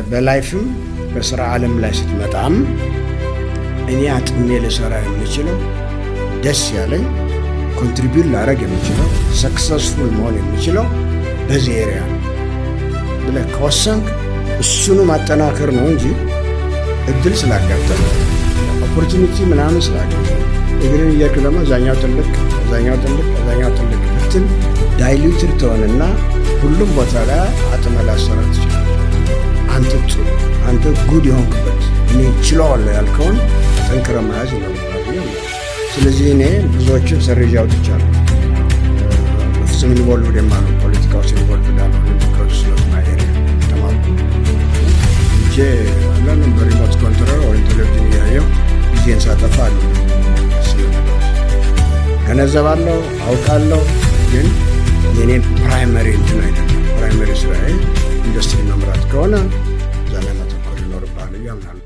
በላይፍም በስራ ዓለም ላይ ስትመጣም እኔ አጥሜ ልሰራ የምችለው ደስ ያለኝ ኮንትሪቢዩት ላደርግ የምችለው ሰክሰስፉል መሆን የምችለው በዚህ ኤሪያ ነው ብለህ ከወሰንክ እሱኑ ማጠናከር ነው እንጂ እድል ስላጋጠመ ኦፖርቹኒቲ ምናምን ስላገኘ እግርን እየሄድክ ደግሞ እዛኛው ትልቅ ብትል ዳይሉትድ ትሆንና ሁሉም ቦታ ላይ አጥመህ ላሰራ ትችላለህ። አንተ ጉድ የሆንክበት እኔ ችለዋለሁ ያልከውን ጠንክረህ መያዝ ይኖርብሃል። ስለዚህ እኔ ብዙዎችን ሰርዤ አውጥቻለሁ። በፍጹም ኢንቮልቭድ የማልሆን ፖለቲካ ውስጥ ኢንቮልቭድ ያልሆነ ቢኮዝ ኦፍ ማይ ኤሪያ ተማርኩ እንጂ አንዳንድም በሪሞት ኮንትሮል ወይ ቴሌቪዥን እያየሁ ጊዜን ሳጠፋ አለ ገነዘባለሁ፣ አውቃለሁ። ግን የኔን ፕራይመሪ እንትን አይደለም። ፕራይመሪ ስራዬ ኢንዱስትሪ መምራት ከሆነ እዛ ላይ ማተኮር ይኖርብሃል እያምናለሁ።